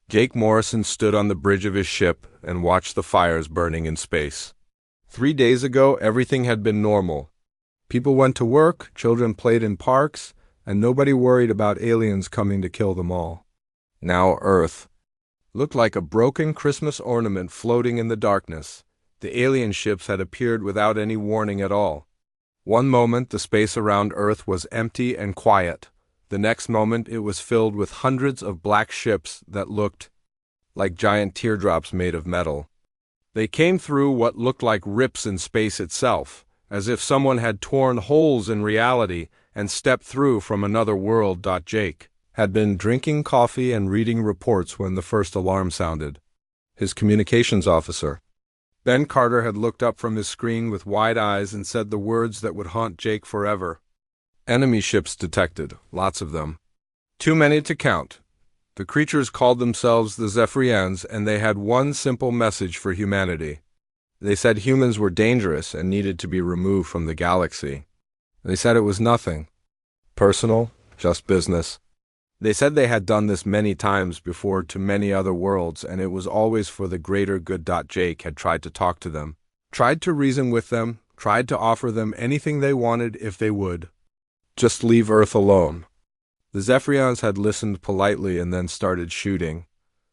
Jake Morrison stood on the bridge of his ship and watched the fires burning in space. 3 days ago, everything had been normal. People went to work, children played in parks, and nobody worried about aliens coming to kill them all. Now Earth looked like a broken Christmas ornament floating in the darkness. The alien ships had appeared without any warning at all. One moment, the space around Earth was empty and quiet. The next moment, it was filled with hundreds of black ships that looked like giant teardrops made of metal. They came through what looked like rips in space itself, as if someone had torn holes in reality and stepped through from another world. Jake had been drinking coffee and reading reports when the first alarm sounded. His communications officer, Ben Carter, had looked up from his screen with wide eyes and said the words that would haunt Jake forever. Enemy ships detected, lots of them. Too many to count. The creatures called themselves the Zephyrians, and they had one simple message for humanity. They said humans were dangerous and needed to be removed from the galaxy. They said it was nothing personal, just business. They said they had done this many times before to many other worlds, and it was always for the greater good. Jake had tried to talk to them, tried to reason with them, tried to offer them anything they wanted if they would. Just leave Earth alone. The Zephyrians had listened politely and then started shooting.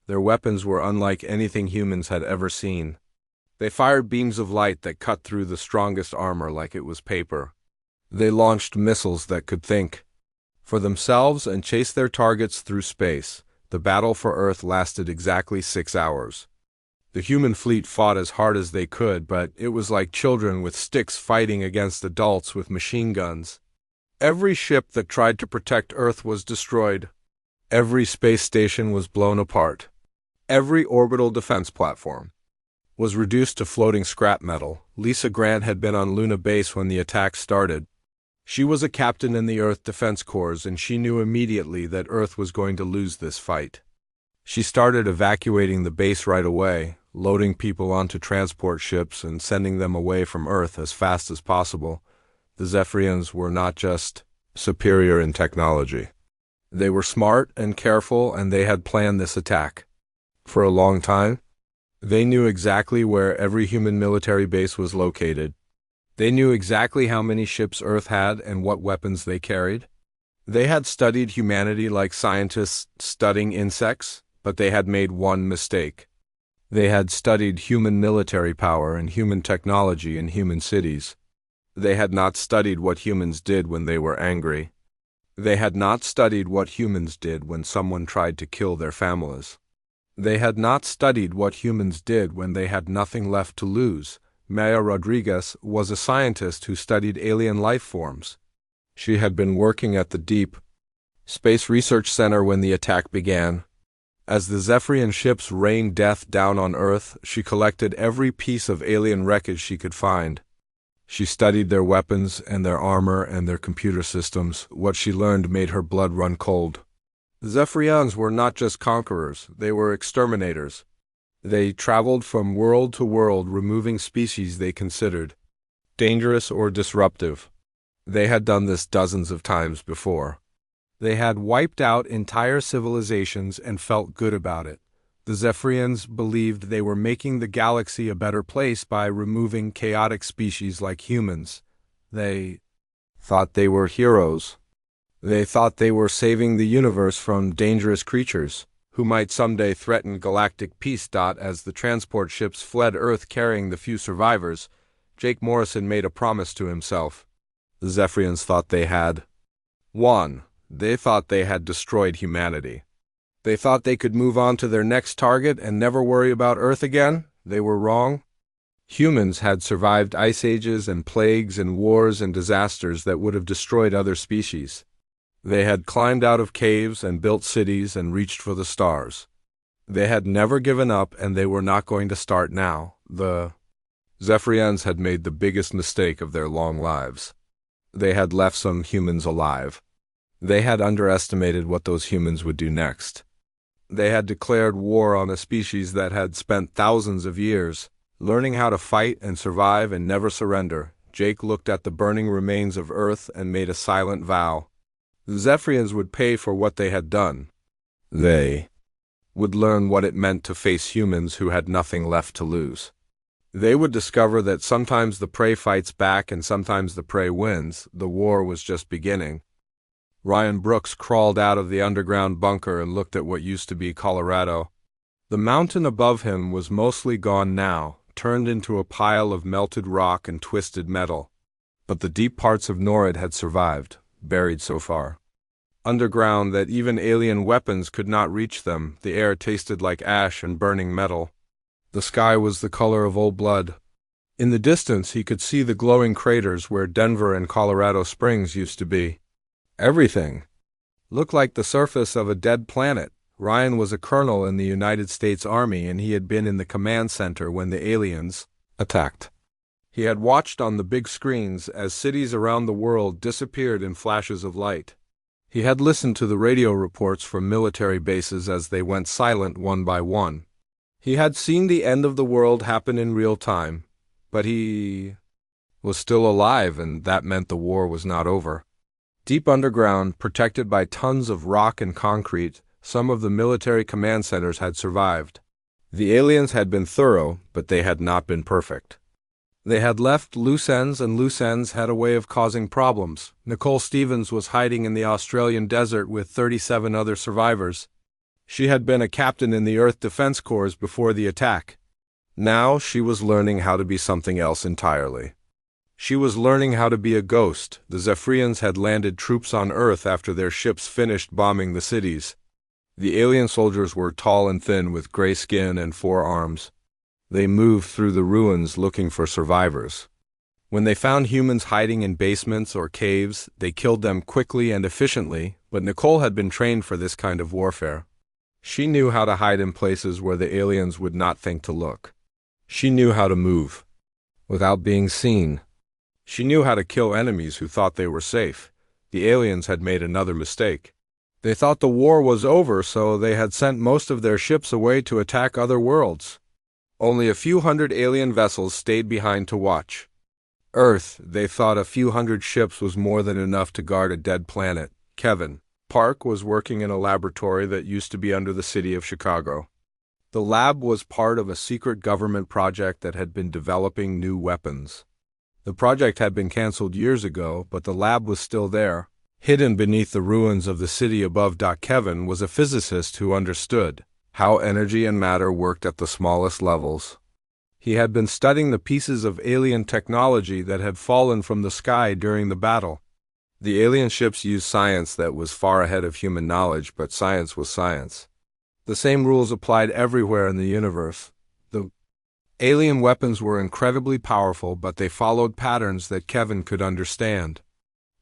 Their weapons were unlike anything humans had ever seen. They fired beams of light that cut through the strongest armor like it was paper. They launched missiles that could think for themselves and chase their targets through space. The battle for Earth lasted exactly 6 hours. The human fleet fought as hard as they could, but it was like children with sticks fighting against adults with machine guns. Every ship that tried to protect Earth was destroyed. Every space station was blown apart. Every orbital defense platform was reduced to floating scrap metal. Lisa Grant had been on Luna Base when the attack started. She was a captain in the Earth Defense Corps, and she knew immediately that Earth was going to lose this fight. She started evacuating the base right away, loading people onto transport ships and sending them away from Earth as fast as possible. The Zephyrians were not just superior in technology. They were smart and careful, and they had planned this attack for a long time. They knew exactly where every human military base was located. They knew exactly how many ships Earth had and what weapons they carried. They had studied humanity like scientists studying insects, but they had made one mistake. They had studied human military power and human technology in human cities. They had not studied what humans did when they were angry. They had not studied what humans did when someone tried to kill their families. They had not studied what humans did when they had nothing left to lose. Maya Rodriguez was a scientist who studied alien life forms. She had been working at the Deep Space Research Center when the attack began. As the Zephyrian ships rained death down on Earth, she collected every piece of alien wreckage she could find. She studied their weapons and their armor and their computer systems. What she learned made her blood run cold. The Zephyrians were not just conquerors, they were exterminators. They traveled from world to world, removing species they considered dangerous or disruptive. They had done this dozens of times before. They had wiped out entire civilizations and felt good about it. The Zephyrians believed they were making the galaxy a better place by removing chaotic species like humans. They thought they were heroes. They thought they were saving the universe from dangerous creatures who might someday threaten galactic peace. As the transport ships fled Earth carrying the few survivors, Jake Morrison made a promise to himself. The Zephyrians thought they had won. They thought they had destroyed humanity. They thought they could move on to their next target and never worry about Earth again. They were wrong. Humans had survived ice ages and plagues and wars and disasters that would have destroyed other species. They had climbed out of caves and built cities and reached for the stars. They had never given up, and they were not going to start now. The Zephyrians had made the biggest mistake of their long lives. They had left some humans alive. They had underestimated what those humans would do next. They had declared war on a species that had spent thousands of years learning how to fight and survive and never surrender. Jake looked at the burning remains of Earth and made a silent vow. The Zephyrians would pay for what they had done. They would learn what it meant to face humans who had nothing left to lose. They would discover that sometimes the prey fights back and sometimes the prey wins. The war was just beginning. Ryan Brooks crawled out of the underground bunker and looked at what used to be Colorado. The mountain above him was mostly gone now, turned into a pile of melted rock and twisted metal. But the deep parts of Norad had survived, buried so far. Underground that even alien weapons could not reach them, the air tasted like ash and burning metal. The sky was the color of old blood. In the distance he could see the glowing craters where Denver and Colorado Springs used to be. Everything looked like the surface of a dead planet. Ryan was a colonel in the United States Army, and he had been in the command center when the aliens attacked. He had watched on the big screens as cities around the world disappeared in flashes of light. He had listened to the radio reports from military bases as they went silent one by one. He had seen the end of the world happen in real time, but he was still alive, and that meant the war was not over. Deep underground, protected by tons of rock and concrete, some of the military command centers had survived. The aliens had been thorough, but they had not been perfect. They had left loose ends, and loose ends had a way of causing problems. Nicole Stevens was hiding in the Australian desert with 37 other survivors. She had been a captain in the Earth Defense Corps before the attack. Now she was learning how to be something else entirely. She was learning how to be a ghost. The Zephyrians had landed troops on Earth after their ships finished bombing the cities. The alien soldiers were tall and thin with gray skin and 4 arms. They moved through the ruins looking for survivors. When they found humans hiding in basements or caves, they killed them quickly and efficiently, but Nicole had been trained for this kind of warfare. She knew how to hide in places where the aliens would not think to look. She knew how to move without being seen. She knew how to kill enemies who thought they were safe. The aliens had made another mistake. They thought the war was over, so they had sent most of their ships away to attack other worlds. Only a few hundred alien vessels stayed behind to watch. Earth, they thought a few hundred ships was more than enough to guard a dead planet. Kevin Park was working in a laboratory that used to be under the city of Chicago. The lab was part of a secret government project that had been developing new weapons. The project had been canceled years ago, but the lab was still there. Hidden beneath the ruins of the city above. Kevin was a physicist who understood how energy and matter worked at the smallest levels. He had been studying the pieces of alien technology that had fallen from the sky during the battle. The alien ships used science that was far ahead of human knowledge, but science was science. The same rules applied everywhere in the universe. The alien weapons were incredibly powerful, but they followed patterns that Kevin could understand.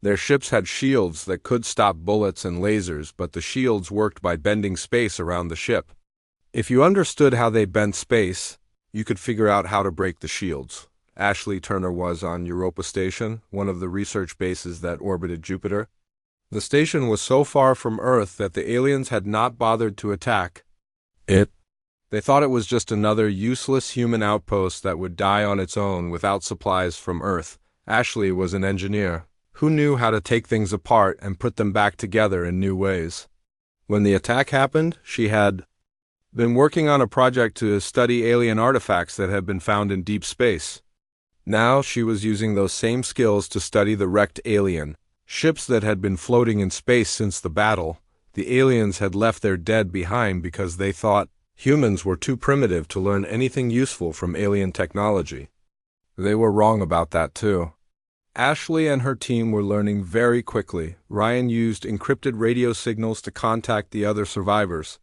Their ships had shields that could stop bullets and lasers, but the shields worked by bending space around the ship. If you understood how they bent space, you could figure out how to break the shields. Ashley Turner was on Europa Station, one of the research bases that orbited Jupiter. The station was so far from Earth that the aliens had not bothered to attack it. They thought it was just another useless human outpost that would die on its own without supplies from Earth. Ashley was an engineer who knew how to take things apart and put them back together in new ways. When the attack happened, she had been working on a project to study alien artifacts that had been found in deep space. Now she was using those same skills to study the wrecked alien ships that had been floating in space since the battle. The aliens had left their dead behind because they thought humans were too primitive to learn anything useful from alien technology. They were wrong about that too. Ashley and her team were learning very quickly. Ryan used encrypted radio signals to contact the other survivors.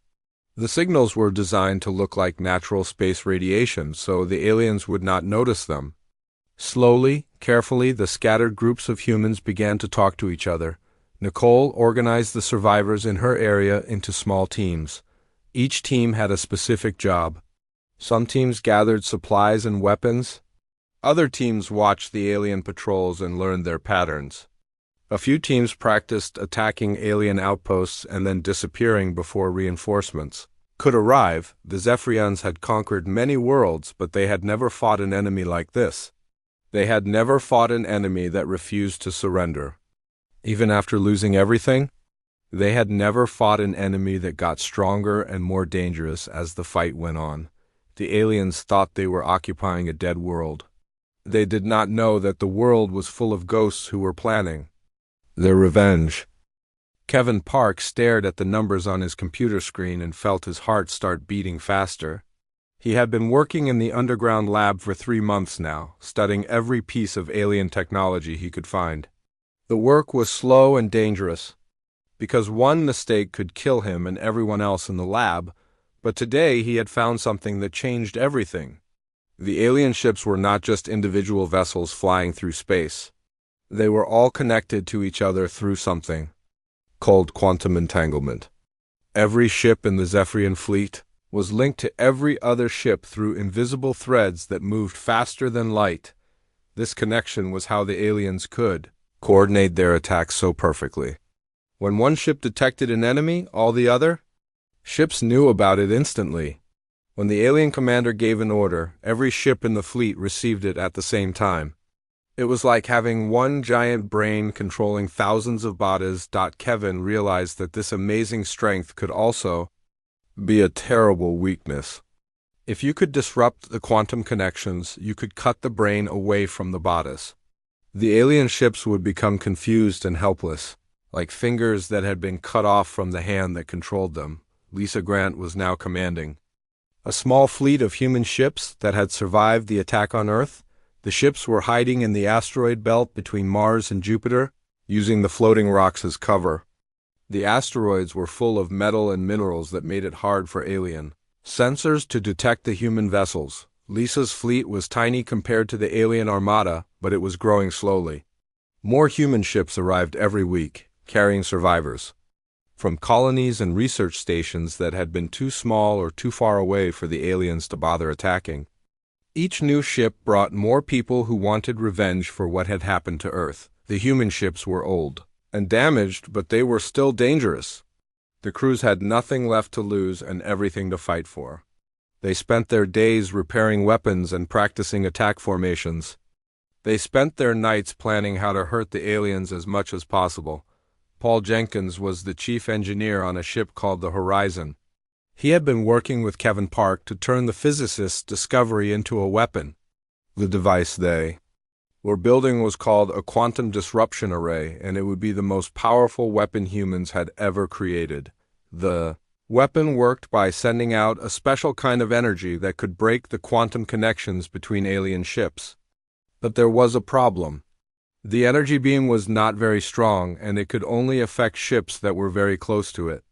The signals were designed to look like natural space radiation, so the aliens would not notice them. Slowly, carefully, the scattered groups of humans began to talk to each other. Nicole organized the survivors in her area into small teams. Each team had a specific job. Some teams gathered supplies and weapons. Other teams watched the alien patrols and learned their patterns. A few teams practiced attacking alien outposts and then disappearing before reinforcements could arrive. The Zephyrians had conquered many worlds, but they had never fought an enemy like this. They had never fought an enemy that refused to surrender. Even after losing everything, They had never fought an enemy that got stronger and more dangerous as the fight went on. The aliens thought they were occupying a dead world. They did not know that the world was full of ghosts who were planning their revenge. Kevin Park stared at the numbers on his computer screen and felt his heart start beating faster. He had been working in the underground lab for 3 months now, studying every piece of alien technology he could find. The work was slow and dangerous, because one mistake could kill him and everyone else in the lab, but today he had found something that changed everything. The alien ships were not just individual vessels flying through space. They were all connected to each other through something called quantum entanglement. Every ship in the Zephyrian fleet was linked to every other ship through invisible threads that moved faster than light. This connection was how the aliens could coordinate their attacks so perfectly. When one ship detected an enemy, all the other ships knew about it instantly. When the alien commander gave an order, every ship in the fleet received it at the same time. It was like having one giant brain controlling thousands of bodies. Kevin realized that this amazing strength could also be a terrible weakness. If you could disrupt the quantum connections, you could cut the brain away from the bodies. The alien ships would become confused and helpless, like fingers that had been cut off from the hand that controlled them. Lisa Grant was now commanding a small fleet of human ships that had survived the attack on Earth. The ships were hiding in the asteroid belt between Mars and Jupiter, using the floating rocks as cover. The asteroids were full of metal and minerals that made it hard for alien sensors to detect the human vessels. Lisa's fleet was tiny compared to the alien armada, but it was growing slowly. More human ships arrived every week, carrying survivors from colonies and research stations that had been too small or too far away for the aliens to bother attacking. Each new ship brought more people who wanted revenge for what had happened to Earth. The human ships were old and damaged, but they were still dangerous. The crews had nothing left to lose and everything to fight for. They spent their days repairing weapons and practicing attack formations. They spent their nights planning how to hurt the aliens as much as possible. Paul Jenkins was the chief engineer on a ship called the Horizon. He had been working with Kevin Park to turn the physicist's discovery into a weapon. The device they were building was called a quantum disruption array, and it would be the most powerful weapon humans had ever created. The weapon worked by sending out a special kind of energy that could break the quantum connections between alien ships. But there was a problem. The energy beam was not very strong, and it could only affect ships that were very close to it.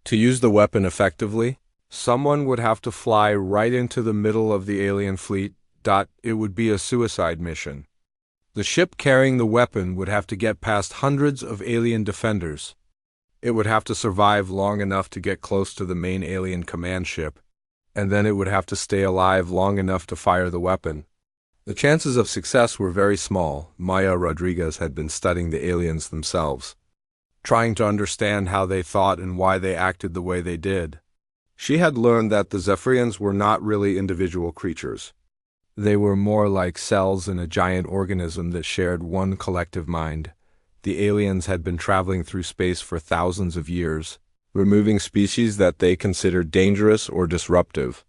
To use the weapon effectively, someone would have to fly right into the middle of the alien fleet. It would be a suicide mission. The ship carrying the weapon would have to get past hundreds of alien defenders. It would have to survive long enough to get close to the main alien command ship, and then it would have to stay alive long enough to fire the weapon. The chances of success were very small. Maya Rodriguez had been studying the aliens themselves, trying to understand how they thought and why they acted the way they did. She had learned that the Zephyrians were not really individual creatures. They were more like cells in a giant organism that shared one collective mind. The aliens had been traveling through space for thousands of years, removing species that they considered dangerous or disruptive.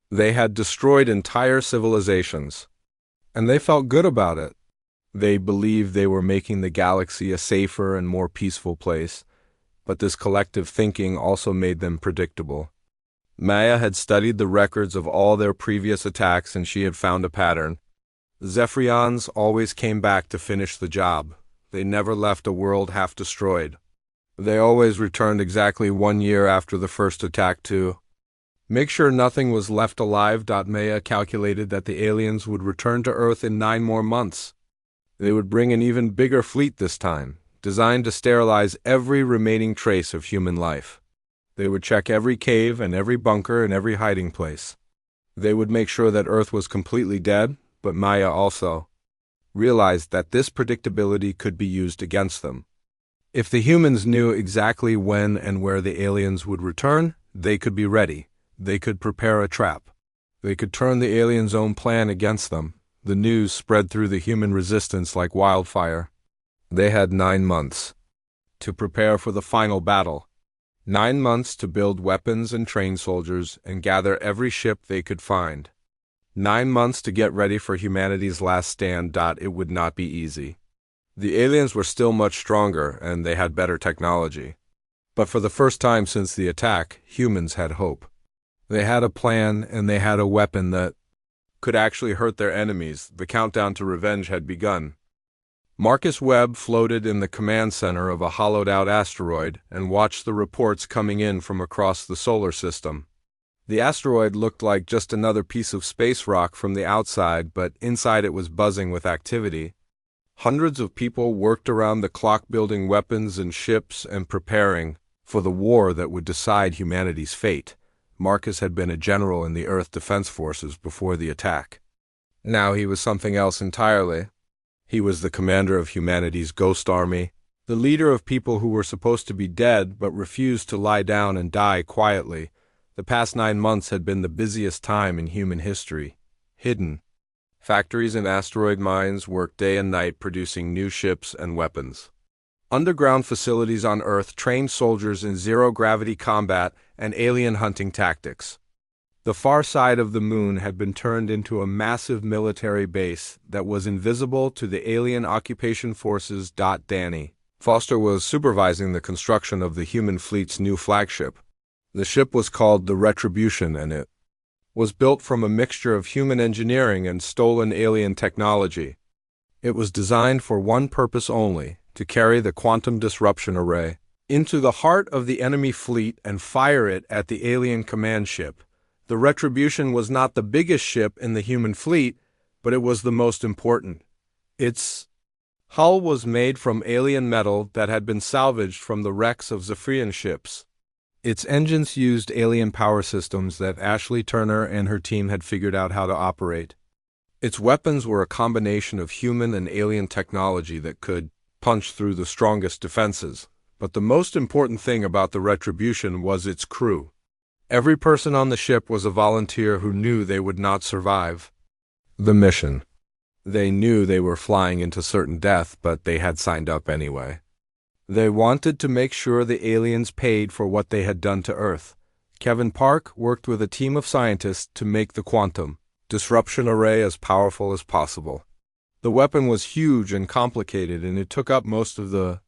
They had destroyed entire civilizations, and they felt good about it. They believed they were making the galaxy a safer and more peaceful place, but this collective thinking also made them predictable. Maya had studied the records of all their previous attacks, and she had found a pattern. Zephyrians always came back to finish the job. They never left a world half destroyed. They always returned exactly 1 year after the first attack to make sure nothing was left alive. Maya calculated that the aliens would return to Earth in 9 more months. They would bring an even bigger fleet this time, designed to sterilize every remaining trace of human life. They would check every cave and every bunker and every hiding place. They would make sure that Earth was completely dead, but Maya also realized that this predictability could be used against them. If the humans knew exactly when and where the aliens would return, they could be ready. They could prepare a trap. They could turn the aliens' own plan against them. The news spread through the human resistance like wildfire. They had 9 months. to prepare for the final battle. 9 months to build weapons and train soldiers and gather every ship they could find. 9 months to get ready for humanity's last stand. It would not be easy. The aliens were still much stronger, and they had better technology. But for the first time since the attack, humans had hope. They had a plan, and they had a weapon that could actually hurt their enemies. The countdown to revenge had begun. Marcus Webb floated in the command center of a hollowed-out asteroid and watched the reports coming in from across the solar system. The asteroid looked like just another piece of space rock from the outside, but inside it was buzzing with activity. Hundreds of people worked around the clock building weapons and ships and preparing for the war that would decide humanity's fate. Marcus had been a general in the Earth Defense Forces before the attack. Now he was something else entirely. He was the commander of humanity's ghost army, the leader of people who were supposed to be dead but refused to lie down and die quietly. The past 9 months had been the busiest time in human history. Hidden. Factories and asteroid mines worked day and night producing new ships and weapons. Underground facilities on Earth trained soldiers in zero-gravity combat and alien hunting tactics. The far side of the moon had been turned into a massive military base that was invisible to the alien occupation forces. Danny Foster was supervising the construction of the human fleet's new flagship. The ship was called the Retribution, and it was built from a mixture of human engineering and stolen alien technology. It was designed for one purpose only: to carry the quantum disruption array into the heart of the enemy fleet and fire it at the alien command ship. The Retribution was not the biggest ship in the human fleet, but it was the most important. Its hull was made from alien metal that had been salvaged from the wrecks of Zephyrian ships. Its engines used alien power systems that Ashley Turner and her team had figured out how to operate. Its weapons were a combination of human and alien technology that could punch through the strongest defenses. But the most important thing about the Retribution was its crew. Every person on the ship was a volunteer who knew they would not survive the mission. They knew they were flying into certain death, but they had signed up anyway. They wanted to make sure the aliens paid for what they had done to Earth. Kevin Park worked with a team of scientists to make the quantum disruption array as powerful as possible. The weapon was huge and complicated, and it took up most of the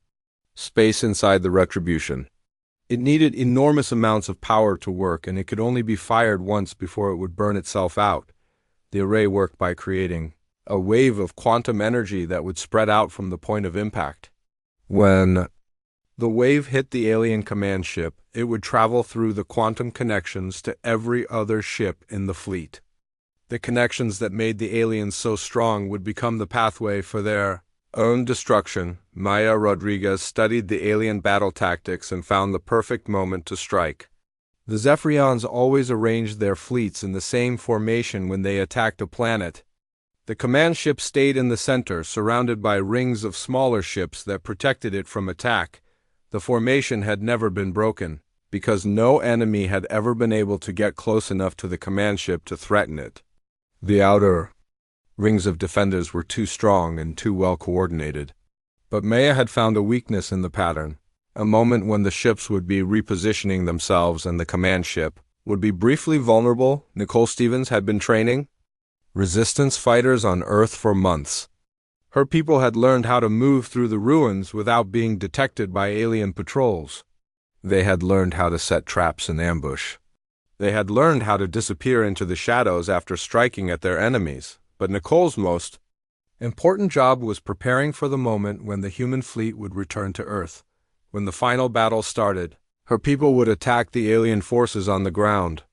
space inside the Retribution. It needed enormous amounts of power to work, and it could only be fired once before it would burn itself out. The array worked by creating a wave of quantum energy that would spread out from the point of impact. When the wave hit the alien command ship, it would travel through the quantum connections to every other ship in the fleet. The connections that made the aliens so strong would become the pathway for their own destruction. Maya Rodriguez studied the alien battle tactics and found the perfect moment to strike. The Zephyrians always arranged their fleets in the same formation when they attacked a planet. The command ship stayed in the center, surrounded by rings of smaller ships that protected it from attack. The formation had never been broken, because no enemy had ever been able to get close enough to the command ship to threaten it. The outer rings of defenders were too strong and too well coordinated. But Maya had found a weakness in the pattern, a moment when the ships would be repositioning themselves and the command ship would be briefly vulnerable. Nicole Stevens had been training resistance fighters on Earth for months. Her people had learned how to move through the ruins without being detected by alien patrols. They had learned how to set traps and ambush. They had learned how to disappear into the shadows after striking at their enemies. But Nicole's most important job was preparing for the moment when the human fleet would return to Earth. When the final battle started, her people would attack the alien forces on the ground.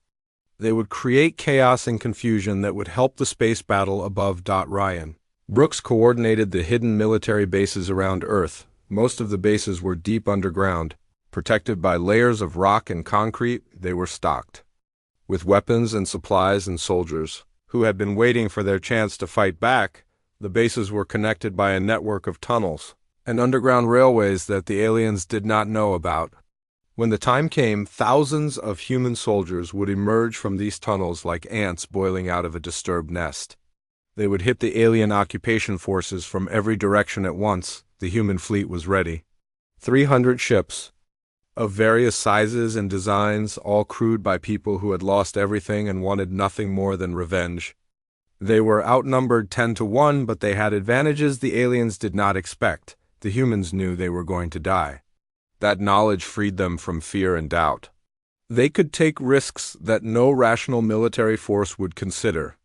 They would create chaos and confusion that would help the space battle above. Ryan Brooks coordinated the hidden military bases around Earth. Most of the bases were deep underground. Protected by layers of rock and concrete, they were stocked with weapons and supplies and soldiers who had been waiting for their chance to fight back. The bases were connected by a network of tunnels and underground railways that the aliens did not know about. When the time came, thousands of human soldiers would emerge from these tunnels like ants boiling out of a disturbed nest. They would hit the alien occupation forces from every direction at once. The human fleet was ready. 300 ships, of various sizes and designs, all crewed by people who had lost everything and wanted nothing more than revenge. They were outnumbered 10 to 1, but they had advantages the aliens did not expect. The humans knew they were going to die. That knowledge freed them from fear and doubt. They could take risks that no rational military force would consider.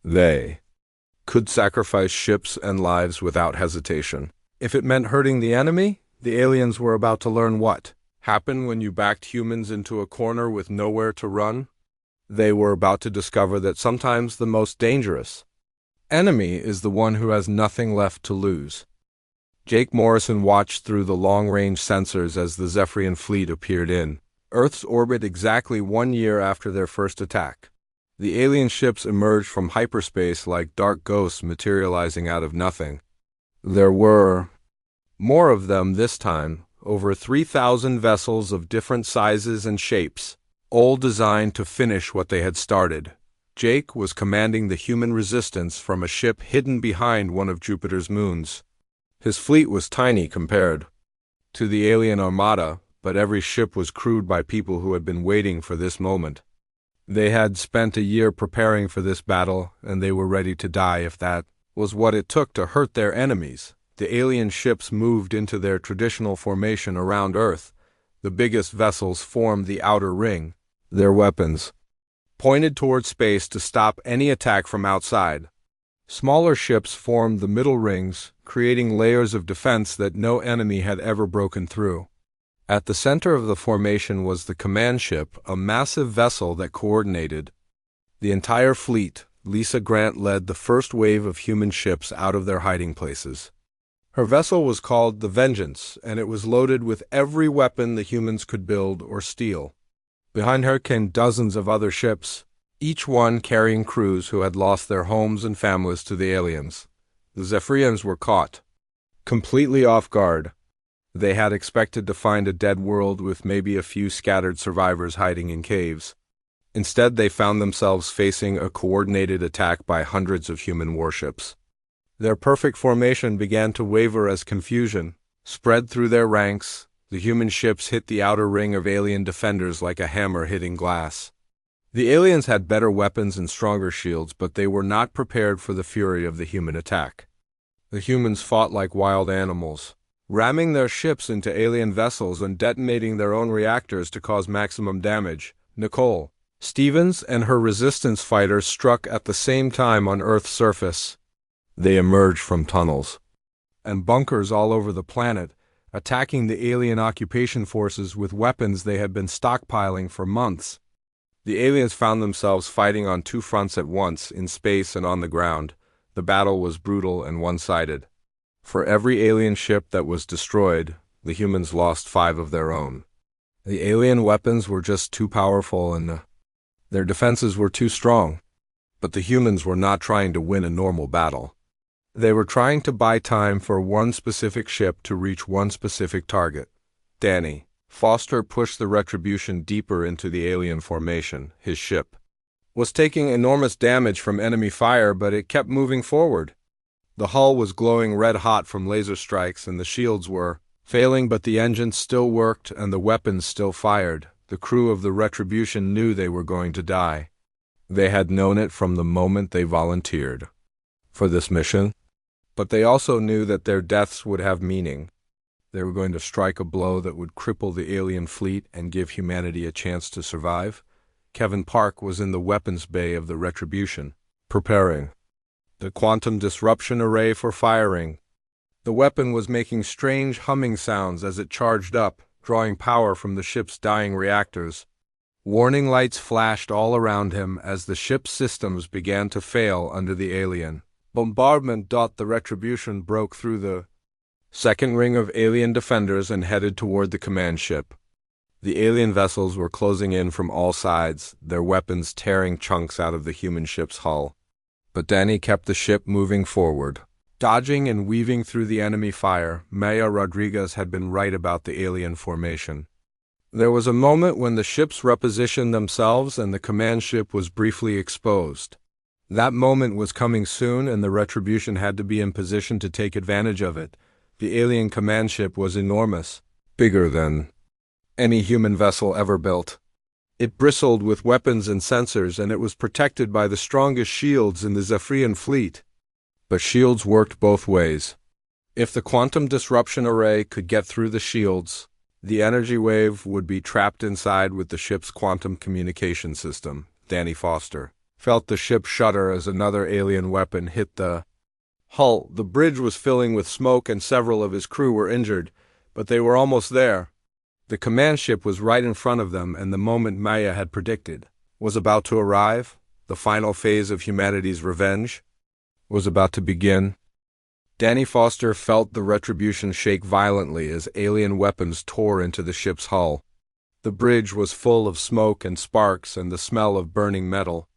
They could sacrifice ships and lives without hesitation. If it meant hurting the enemy, the aliens were about to learn what happened when you backed humans into a corner with nowhere to run. They were about to discover that sometimes the most dangerous enemy is the one who has nothing left to lose. Jake Morrison watched through the long-range sensors as the Zephyrian fleet appeared in Earth's orbit exactly 1 year after their first attack. The alien ships emerged from hyperspace like dark ghosts materializing out of nothing. There were more of them this time, over 3,000 vessels of different sizes and shapes, all designed to finish what they had started. Jake was commanding the human resistance from a ship hidden behind one of Jupiter's moons. His fleet was tiny compared to the alien armada, but every ship was crewed by people who had been waiting for this moment. They had spent a year preparing for this battle, and they were ready to die if that was what it took to hurt their enemies. The alien ships moved into their traditional formation around Earth. The biggest vessels formed the outer ring, their weapons pointed toward space to stop any attack from outside. Smaller ships formed the middle rings, creating layers of defense that no enemy had ever broken through. At the center of the formation was the command ship, a massive vessel that coordinated the entire fleet. Lisa Grant led the first wave of human ships out of their hiding places. Her vessel was called the Vengeance, and it was loaded with every weapon the humans could build or steal. Behind her came dozens of other ships, each one carrying crews who had lost their homes and families to the aliens. The Zephyrians were caught completely off guard. They had expected to find a dead world with maybe a few scattered survivors hiding in caves. Instead, they found themselves facing a coordinated attack by hundreds of human warships. Their perfect formation began to waver as confusion spread through their ranks. The human ships hit the outer ring of alien defenders like a hammer hitting glass. The aliens had better weapons and stronger shields, but they were not prepared for the fury of the human attack. The humans fought like wild animals, ramming their ships into alien vessels and detonating their own reactors to cause maximum damage. Nicole Stevens and her resistance fighters struck at the same time on Earth's surface. They emerged from tunnels and bunkers all over the planet, attacking the alien occupation forces with weapons they had been stockpiling for months. The aliens found themselves fighting on two fronts at once, in space and on the ground. The battle was brutal and one-sided. For every alien ship that was destroyed, the humans lost 5 of their own. The alien weapons were just too powerful and their defenses were too strong. But the humans were not trying to win a normal battle. They were trying to buy time for one specific ship to reach one specific target. Danny Foster pushed the Retribution deeper into the alien formation. His ship was taking enormous damage from enemy fire, but it kept moving forward. The hull was glowing red-hot from laser strikes, and the shields were failing, but the engines still worked and the weapons still fired. The crew of the Retribution knew they were going to die. They had known it from the moment they volunteered for this mission, but they also knew that their deaths would have meaning. They were going to strike a blow that would cripple the alien fleet and give humanity a chance to survive. Kevin Park was in the weapons bay of the Retribution, preparing the quantum disruption array for firing. The weapon was making strange humming sounds as it charged up, drawing power from the ship's dying reactors. Warning lights flashed all around him as the ship's systems began to fail under the alien bombardment. The Retribution broke through the second ring of alien defenders and headed toward the command ship. The alien vessels were closing in from all sides, their weapons tearing chunks out of the human ship's hull. But Danny kept the ship moving forward, dodging and weaving through the enemy fire. Maya Rodriguez had been right about the alien formation. There was a moment when the ships repositioned themselves and the command ship was briefly exposed. That moment was coming soon, and the Retribution had to be in position to take advantage of it. The alien command ship was enormous. bigger than any human vessel ever built. It bristled with weapons and sensors, and it was protected by the strongest shields in the Zephyrian fleet. But shields worked both ways. If the quantum disruption array could get through the shields, the energy wave would be trapped inside with the ship's quantum communication system. Danny Foster felt the ship shudder as another alien weapon hit the hull. The bridge was filling with smoke and several of his crew were injured, but they were almost there. The command ship was right in front of them, and the moment Maya had predicted was about to arrive. The final phase of humanity's revenge was about to begin. Danny Foster felt the Retribution shake violently as alien weapons tore into the ship's hull. The bridge was full of smoke and sparks and the smell of burning metal.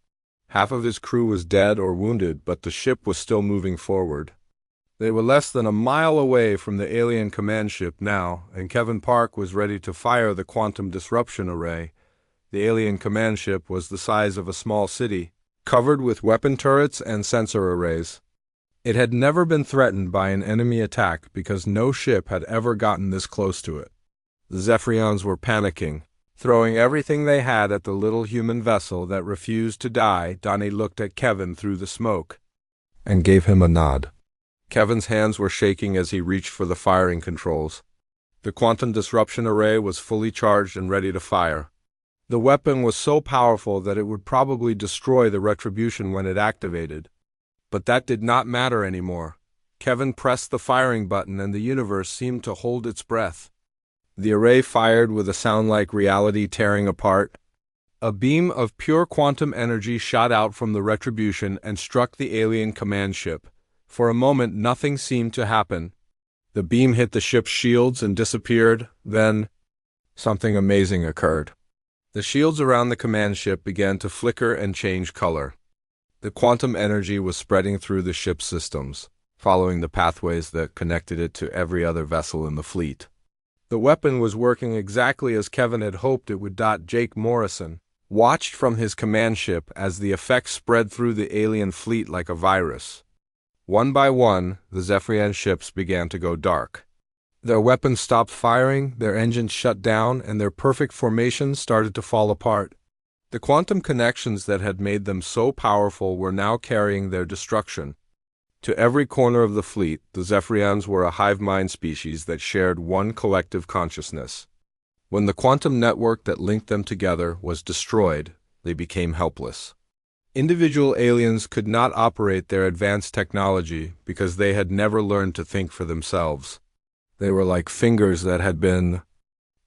Half of his crew was dead or wounded, but the ship was still moving forward. They were less than a mile away from the alien command ship now, and Kevin Park was ready to fire the quantum disruption array. The alien command ship was the size of a small city, covered with weapon turrets and sensor arrays. It had never been threatened by an enemy attack because no ship had ever gotten this close to it. The Zephyrians were panicking, throwing everything they had at the little human vessel that refused to die. Donnie looked at Kevin through the smoke and gave him a nod. Kevin's hands were shaking as he reached for the firing controls. The quantum disruption array was fully charged and ready to fire. The weapon was so powerful that it would probably destroy the Retribution when it activated. But that did not matter anymore. Kevin pressed the firing button and the universe seemed to hold its breath. The array fired with a sound like reality tearing apart. A beam of pure quantum energy shot out from the Retribution and struck the alien command ship. For a moment, nothing seemed to happen. The beam hit the ship's shields and disappeared. Then, something amazing occurred. The shields around the command ship began to flicker and change color. The quantum energy was spreading through the ship's systems, following the pathways that connected it to every other vessel in the fleet. The weapon was working exactly as Kevin had hoped it would. Jake Morrison watched from his command ship as the effects spread through the alien fleet like a virus. One by one, the Zephyrian ships began to go dark. Their weapons stopped firing, their engines shut down, and their perfect formations started to fall apart. The quantum connections that had made them so powerful were now carrying their destruction. To every corner of the fleet, the Zephyrians were a hive mind species that shared one collective consciousness. When the quantum network that linked them together was destroyed, they became helpless. Individual aliens could not operate their advanced technology because they had never learned to think for themselves. They were like fingers that had been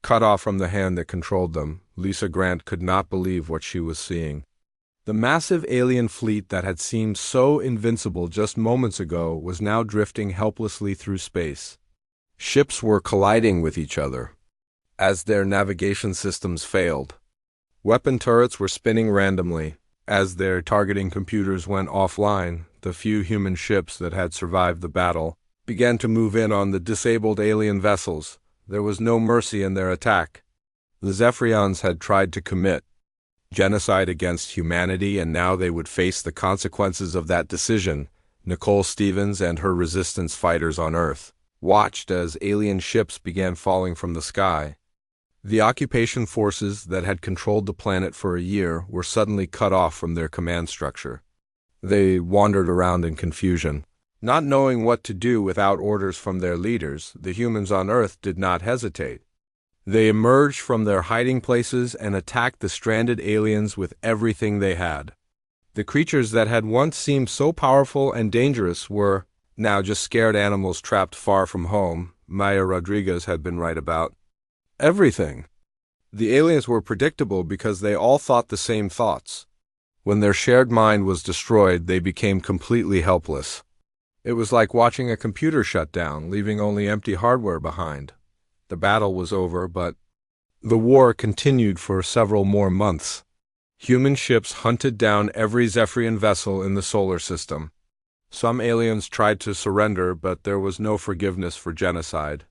cut off from the hand that controlled them. Lisa Grant could not believe what she was seeing. The massive alien fleet that had seemed so invincible just moments ago was now drifting helplessly through space. Ships were colliding with each other as their navigation systems failed. Weapon turrets were spinning randomly as their targeting computers went offline. The few human ships that had survived the battle began to move in on the disabled alien vessels. There was no mercy in their attack. The Zephyrians had tried to commit genocide against humanity, and now they would face the consequences of that decision. Nicole Stevens and her resistance fighters on Earth watched as alien ships began falling from the sky. The occupation forces that had controlled the planet for a year were suddenly cut off from their command structure. They wandered around in confusion. Not knowing what to do without orders from their leaders, the humans on Earth did not hesitate. They emerged from their hiding places and attacked the stranded aliens with everything they had. The creatures that had once seemed so powerful and dangerous were now just scared animals trapped far from home. Maya Rodriguez had been right about everything. The aliens were predictable because they all thought the same thoughts. When their shared mind was destroyed, they became completely helpless. It was like watching a computer shut down, leaving only empty hardware behind. The battle was over, but the war continued for several more months. Human ships hunted down every Zephyrian vessel in the solar system. Some aliens tried to surrender, but there was no forgiveness for genocide.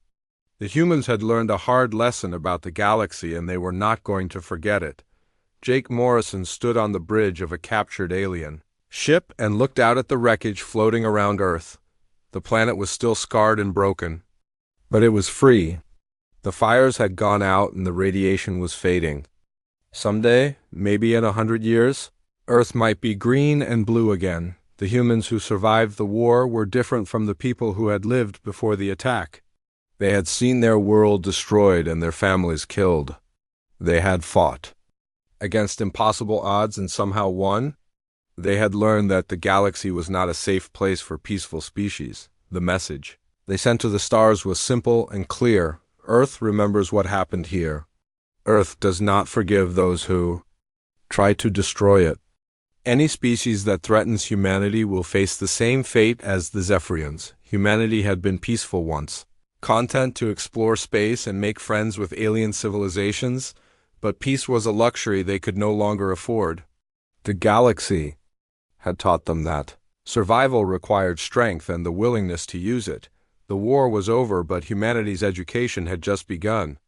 The humans had learned a hard lesson about the galaxy, and they were not going to forget it. Jake Morrison stood on the bridge of a captured alien ship and looked out at the wreckage floating around Earth. The planet was still scarred and broken, but it was free. The fires had gone out and the radiation was fading. Someday, maybe in 100 years, Earth might be green and blue again. The humans who survived the war were different from the people who had lived before the attack. They had seen their world destroyed and their families killed. They had fought against impossible odds and somehow won. They had learned that the galaxy was not a safe place for peaceful species. The message they sent to the stars was simple and clear. Earth remembers what happened here. Earth does not forgive those who try to destroy it. Any species that threatens humanity will face the same fate as the Zephyrians. Humanity had been peaceful once. Content to explore space and make friends with alien civilizations, but peace was a luxury they could no longer afford. The galaxy had taught them that survival required strength and the willingness to use it. The war was over, but humanity's education had just begun.